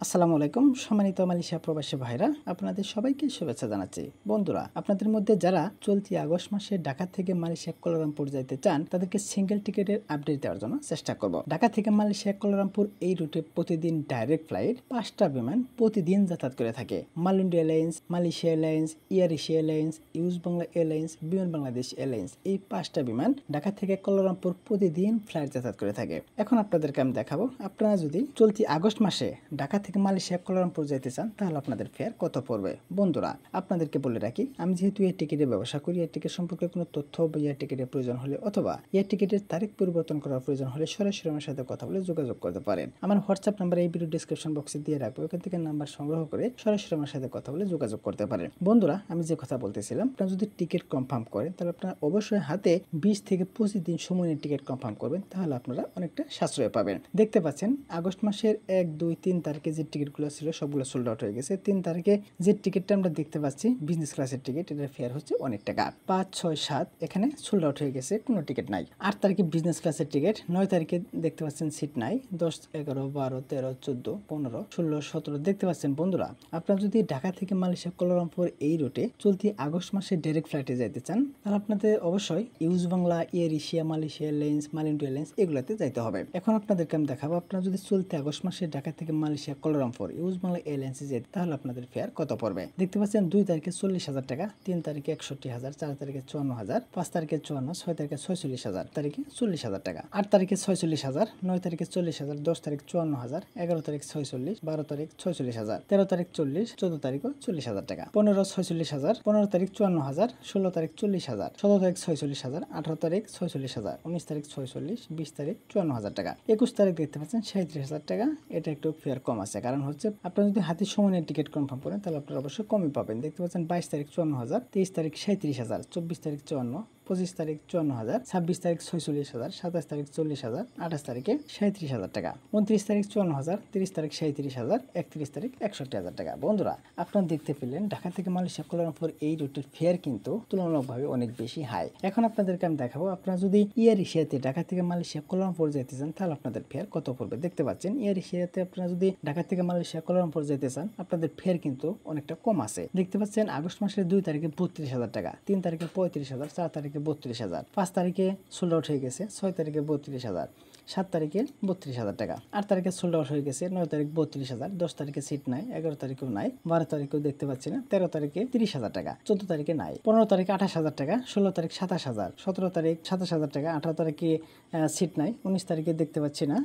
আসসালামু আলাইকুম সম্মানিত মালয়েশিয়া প্রবাসী ভাইরা, আপনাদের সবাইকে শুভেচ্ছা জানাচ্ছি। বন্ধুরা, আপনাদের মধ্যে যারা চলতি আগস্ট মাসে ঢাকা থেকে মালয়েশিয়া কুয়ালালামপুর যাইতে চান তাদেরকে সিঙ্গেল টিকেটের আপডেট দেওয়ার জন্য চেষ্টা করব। ঢাকা থেকে মালয়েশিয়া কুয়ালালামপুর এই রুটে প্রতিদিন ডাইরেক্ট ফ্লাইট 5টা বিমান প্রতিদিন যাতায়াত করে থাকে। Malaysia airlines, Malaysia airlines, air Asia airlines, use Bangla airlines, বিমান বাংলাদেশ এয়ারলাইন্স, এই 5টা বিমান ঢাকা থেকে কুয়ালালামপুর প্রতিদিন ফ্লাইট যাতায়াত করে থাকে। এখন আপনাদেরকে আমি দেখাবো, আপনারা যদি চলতি আগস্ট মাসে ঢাকা থেকে মালয়েশিয়া কুয়ালালামপুর যেতে চান তাহলে আপনাদের ফেয়ার কত পড়বে। বন্ধুরা, আপনাদেরকে বলে রাখি, আমি যেহেতু এয়ার টিকিটের ব্যবসা করি, এয়ার টিকিট সম্পর্কে কোনো তথ্য বা এয়ার টিকিটের প্রয়োজন হলে অথবা এয়ার টিকিটের তারিখ পরিবর্তন করার প্রয়োজন হলে সরাসরি আমার সাথে কথা বলে যোগাযোগ করতে পারেন। আমার হোয়াটসঅ্যাপ নাম্বার এই ভিডিও ডিসক্রিপশন বক্সে দিয়ে রাখবো, ওখান থেকে নাম্বার সংগ্রহ করে সরাসরি আমার সাথে কথা বলে যোগাযোগ করতে পারেন। বন্ধুরা, আমি যে কথা বলতেছিলাম, আপনারা যদি টিকিট কনফার্ম করেন তাহলে আপনারা অবশ্যই হাতে 20 থেকে 25 দিন সময় নিয়ে টিকিট কনফার্ম করবেন, তাহলে আপনারা অনেকটা সাশ্রয় পাবেন। দেখতে পাচ্ছেন আগস্ট মাসের 1, 2, 3 তারিখে যে টিকিটগুলো ছিল সবগুলো সোল্ড আউট হয়ে গেছে। 3 তারিখে যে টিকিটটা আমরা দেখতে পাচ্ছি বিজনেস ক্লাসের টিকিট, এটার ফেয়ার হচ্ছে অনেক টাকা। 5, 6, 7 এখানে সোল্ড আউট হয়ে গেছে, কোনো টিকিট নাই। 8 তারিখে বিজনেস ক্লাসের টিকিট, 9 তারিখে দেখতে পাচ্ছেন সিট নাই, 10, 11, 12, 13, 14, 15, 16, 17 দেখতে পাচ্ছেন। বন্ধুরা, আপনারা যদি ঢাকা থেকে মালয়েশিয়া কুয়ালালামপুর এই রুটে চলতি আগস্ট মাসে ডাইরেক্ট ফ্লাইটে যাইতে চান তাহলে আপনাদের অবশ্যই use Bangla, air Asia, Malaysia airlines, Malaysia airlines এগুলোতে যাইতে হবে। এখন আপনাদেরকে আমি দেখাবো, আপনারা যদি চলতি আগস্ট মাসে ঢাকা থেকে মালয়েশিয়া কুয়ালালামপুর ইউজ বাংলা এয়ারলাইন্সে যেতে তাহলে আপনাদের ফেয়ার কত পড়বে। দেখতে পাচ্ছেন 2 তারিখে 40,000 টাকা, 3 তারিখে 61,000, 4 তারিখে 54,000, 5 তারিখে 54, 6 তারিখে 46,000, তারিখে 40,000 টাকা, 8 তারিখে 46,000, 9 তারিখে 40,000, 10 তারিখ 54,000, 11 তারিখ 46, 12 তারিখ 46,000, 13 তারিখ 40, 14 তারিখও 40,000 টাকা, 15 46,000, 15 তারিখ 54,000, 16 তারিখ 40,000, 17 তারিখ 46,000, 18 তারিখ 46,000, 19 তারিখ 46, 20 তারিখ 54,000 টাকা, 21 তারিখ দেখতে পাচ্ছেন 37,000 টাকা। এটা একটু ফেয়ার কম আছে, কারণ হচ্ছে আপনারা যদি হাতে সময় নিয়ে টিকিট কনফার্ম করেন তাহলে আপনারা অবশ্যই কমই পাবেন। দেখতে পাচ্ছেন 22 তারিখ 54,000, 23 তারিখ 37,000, 24 তারিখ 54, 25 তারিখ 54,000, 26 তারিখ 46,000, 27 তারিখ 40,000, 28 তারিখে 37,000 টাকা, 29 তারিখ 54,000, 30 তারিখ 37,000, 31 তারিখ 61,000 টাকা। বন্ধুরা, আপনারা দেখতে পেলেন ঢাকা থেকে মালয়েশিয়া কুয়ালালামপুর এই রুটের ফেয়ার কিন্তু তুলনামূলকভাবে অনেক বেশি হাই। এখন আপনাদেরকে আমি দেখাবো, আপনারা যদি এয়ার এশিয়াতে ঢাকা থেকে মালয়েশিয়া কুয়ালালামপুর যেতে চান তাহলে আপনাদের ফেয়ার কত পড়বে। দেখতে পাচ্ছেন এয়ার এশিয়াতে আপনারা যদি ঢাকা থেকে মালয়েশিয়া কুয়ালালামপুর যেতে চান আপনাদের ফেয়ার কিন্তু অনেকটা কম আছে। দেখতে পাচ্ছেন আগস্ট মাসের 2 তারিখে 32,000 টাকা, 3 তারিখে 35,000, 4 তারিখে 32,000, 5 তারিখে সোল্ড আউট হয়ে গেছে, 6 তারিখে 32,000, 7 তারিখে 32,000 টাকা, 8 তারিখে সোল্ড আউট হয়ে গেছে, 9 তারিখ 32,000, 10 তারিখে সিট নাই, 11 তারিখেও নাই, 12 তারিখেও দেখতে পাচ্ছি না, 13 তারিখে 30,000 টাকা, 14 তারিখে নাই, 15 তারিখে 28,000 টাকা, 16 তারিখ 27,000, 17 তারিখ 27,000 টাকা, 18 তারিখে সিট নাই, 19 তারিখে দেখতে পাচ্ছি না,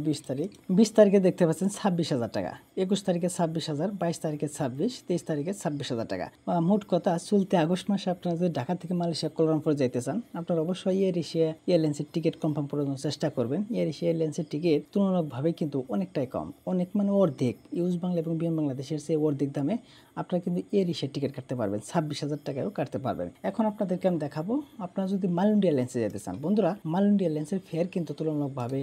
20 তারিখে দেখতে পাচ্ছেন 26,000 টাকা, 21 তারিখে 26,000, 22 তারিখে 26, 23 তারিখে 26,000 টাকা। মোট কথা, চলতি আগস্ট মাসে আপনারা যদি ঢাকা থেকে মালয়েশিয়া কুয়ালালামপুর যাইতে চান আপনারা অবশ্যই এয়ার এশিয়া এয়ারলাইন্সের টিকিট কনফার্ম করার জন্য চেষ্টা করবেন। এয়ার এশিয়া এয়ারলাইন্সের টিকিট তুলনামূলকভাবে কিন্তু অনেকটাই কম, অনেক মানে অর্ধেক, ইউজ বাংলা এবং বিমান বাংলাদেশের চেয়ে অর্ধেক দামে আপনারা কিন্তু এয়ার এশিয়ার টিকিট কাটতে পারবেন, 26,000 টাকায়ও কাটতে পারবেন। এখন আপনাদেরকে আমি দেখাবো, আপনারা যদি মালয়েশিয়া এয়ারলাইন্সে যেতে চান, বন্ধুরা মালয়েশিয়া এয়ারলাইন্সের ফেয়ার কিন্তু তুলনামূলকভাবে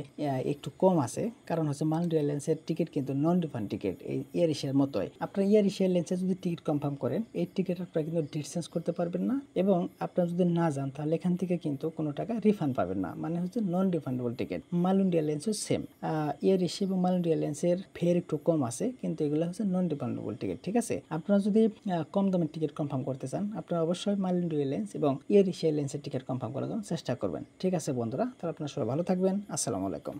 একটু কম আছে, কারণ হচ্ছে মালয়েশিয়া এয়ারলাইন্সের টিকিট কিন্তু নন রিফান্ড টিকিট, এই এয়ার এশিয়ার মতোই। আপনারা এয়ার এশিয়া এয়ারলাইন্সে যদি টিকিট কনফার্ম করেন এই টিকিট আপনারা কিন্তু ডেট চেঞ্জ করতে পারবেন না, এবং আপনারা যদি না যান তাহলে এখান থেকে কিন্তু কোনো টাকা রিফান্ড পাবেন না, মানে হচ্ছে নন রিফান্ডেবল টিকিট। মালয়েশিয়া এয়ারলাইন্সও সেম, এয়ার এশিয়া এবং মালয়েশিয়া এয়ারলাইন্সের ফেয়ার একটু কম আছে, কিন্তু এগুলো হচ্ছে নন রিফান্ডেবল টিকিট। ঠিক আছে, আপনারা যদি কম দামের টিকিট কনফার্ম করতে চান আপনারা অবশ্যই মালয়েশিয়া এয়ারলাইন্স এবং এয়ার এশিয়া এয়ারলাইন্সের টিকিট কনফার্ম করার জন্য চেষ্টা করবেন। ঠিক আছে বন্ধুরা, তাহলে আপনারা সবাই ভালো থাকবেন। আসসালামু আলাইকুম।